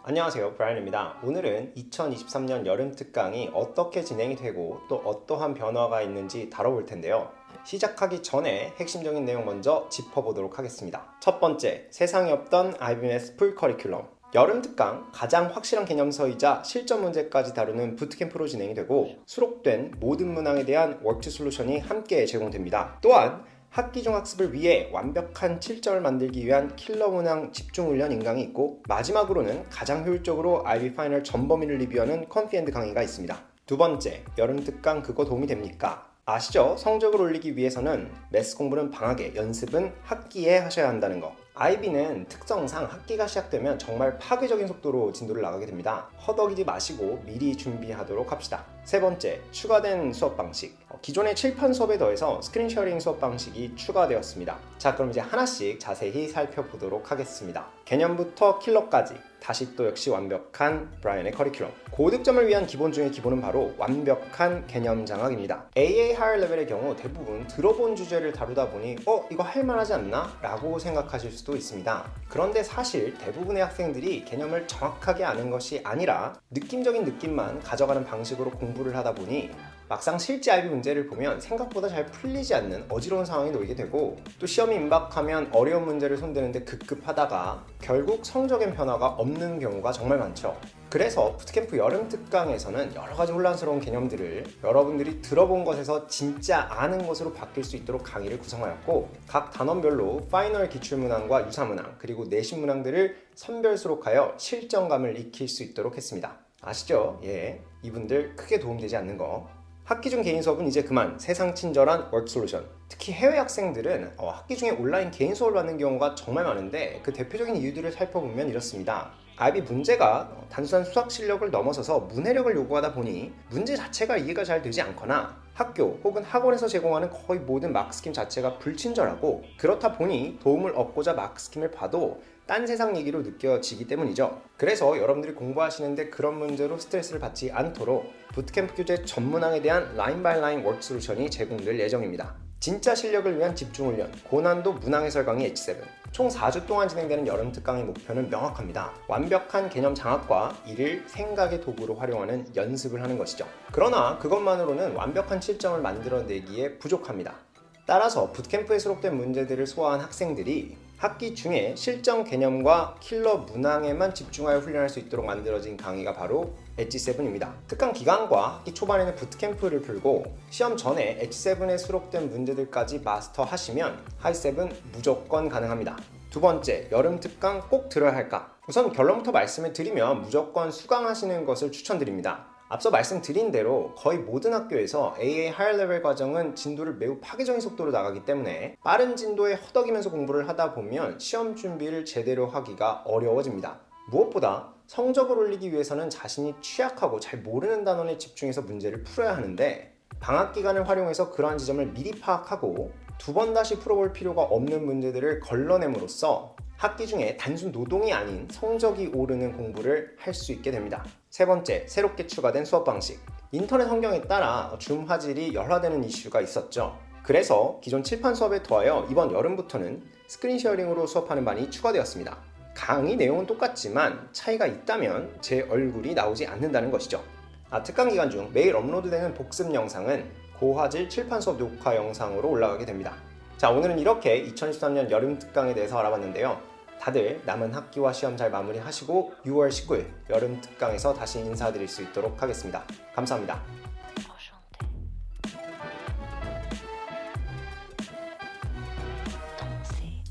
안녕하세요, 브라이언입니다. 오늘은 2023년 여름 특강이 어떻게 진행이 되고 또 어떠한 변화가 있는지 다뤄볼 텐데요. 시작하기 전에 핵심적인 내용 먼저 짚어보도록 하겠습니다. 첫 번째, 세상에 없던 IBMS 풀 커리큘럼. 여름 특강 가장 확실한 개념서이자 실전 문제까지 다루는 부트캠프로 진행이 되고 수록된 모든 문항에 대한 워크 솔루션이 함께 제공됩니다. 또한 학기 중 학습을 위해 완벽한 7점을 만들기 위한 킬러 문항 집중 훈련 인강이 있고 마지막으로는 가장 효율적으로 IB 파이널 전 범위를 리뷰하는 컨피엔드 강의가 있습니다. 두 번째, 여름 특강 그거 도움이 됩니까? 아시죠? 성적을 올리기 위해서는 매스 공부는 방학에, 연습은 학기에 하셔야 한다는 거. IB는 특성상 학기가 시작되면 정말 파괴적인 속도로 진도를 나가게 됩니다. 허덕이지 마시고 미리 준비하도록 합시다. 세 번째, 추가된 수업 방식. 기존의 칠판 수업에 더해서 스크린 쉐어링 수업 방식이 추가되었습니다. 자, 그럼 이제 하나씩 자세히 살펴보도록 하겠습니다. 개념부터 킬러까지 다시 또 역시 완벽한 브라이언의 커리큘럼. 고득점을 위한 기본 중의 기본은 바로 완벽한 개념 장악입니다. AA 하이어 레벨의 경우 대부분 들어본 주제를 다루다 보니 이거 할만하지 않나? 라고 생각하실 수도 있습니다. 그런데 사실 대부분의 학생들이 개념을 정확하게 아는 것이 아니라 느낌적인 느낌만 가져가는 방식으로 공부를 하다 보니 막상 실제 IB 문제를 보면 생각보다 잘 풀리지 않는 어지러운 상황이 놓이게 되고 또 시험이 임박하면 어려운 문제를 손대는데 급급하다가 결국 성적의 변화가 없는 경우가 정말 많죠. 그래서 부트캠프 여름 특강에서는 여러 가지 혼란스러운 개념들을 여러분들이 들어본 것에서 진짜 아는 것으로 바뀔 수 있도록 강의를 구성하였고 각 단원별로 파이널 기출문항과 유사문항 그리고 내신 문항들을 선별 수록하여 실전감을 익힐 수 있도록 했습니다. 아시죠? 예, 이분들 크게 도움되지 않는 거. 학기 중 개인 수업은 이제 그만, 세상 친절한 워크 솔루션. 특히 해외 학생들은 학기 중에 온라인 개인 수업을 받는 경우가 정말 많은데 그 대표적인 이유들을 살펴보면 이렇습니다. IB 문제가 단순한 수학 실력을 넘어서서 문해력을 요구하다 보니 문제 자체가 이해가 잘 되지 않거나 학교 혹은 학원에서 제공하는 거의 모든 마크스킴 자체가 불친절하고 그렇다 보니 도움을 얻고자 마크스킴을 봐도 딴 세상 얘기로 느껴지기 때문이죠. 그래서 여러분들이 공부하시는데 그런 문제로 스트레스를 받지 않도록 부트캠프 교재 전 문항에 대한 라인 바이 라인 워크 솔루션이 제공될 예정입니다. 진짜 실력을 위한 집중훈련, 고난도 문항 해설 강의 H7. 총 4주 동안 진행되는 여름 특강의 목표는 명확합니다. 완벽한 개념 장악과 이를 생각의 도구로 활용하는 연습을 하는 것이죠. 그러나 그것만으로는 완벽한 7점을 만들어내기에 부족합니다. 따라서 부트캠프에 수록된 문제들을 소화한 학생들이 학기 중에 실전 개념과 킬러 문항에만 집중하여 훈련할 수 있도록 만들어진 강의가 바로 엣지7입니다. 특강 기간과 학기 초반에는 부트캠프를 풀고 시험 전에 엣지7에 수록된 문제들까지 마스터하시면 하이7 무조건 가능합니다. 두 번째, 여름 특강 꼭 들어야 할까? 우선 결론부터 말씀을 드리면 무조건 수강하시는 것을 추천드립니다. 앞서 말씀드린 대로 거의 모든 학교에서 AA 하이어 레벨 과정은 진도를 매우 파괴적인 속도로 나가기 때문에 빠른 진도에 허덕이면서 공부를 하다 보면 시험 준비를 제대로 하기가 어려워집니다. 무엇보다 성적을 올리기 위해서는 자신이 취약하고 잘 모르는 단원에 집중해서 문제를 풀어야 하는데 방학 기간을 활용해서 그러한 지점을 미리 파악하고 두 번 다시 풀어볼 필요가 없는 문제들을 걸러냄으로써 학기 중에 단순 노동이 아닌 성적이 오르는 공부를 할 수 있게 됩니다. 세 번째, 새롭게 추가된 수업 방식. 인터넷 환경에 따라 줌 화질이 열화되는 이슈가 있었죠. 그래서 기존 칠판 수업에 더하여 이번 여름부터는 스크린 쉐어링으로 수업하는 반이 추가되었습니다. 강의 내용은 똑같지만 차이가 있다면 제 얼굴이 나오지 않는다는 것이죠. 특강 기간 중 매일 업로드되는 복습 영상은 고화질 칠판 수업 녹화 영상으로 올라가게 됩니다. 자, 오늘은 이렇게 2023년 여름 특강에 대해서 알아봤는데요. 다들 남은 학기와 시험 잘 마무리하시고 6월 19일 여름 특강에서 다시 인사드릴 수 있도록 하겠습니다. 감사합니다.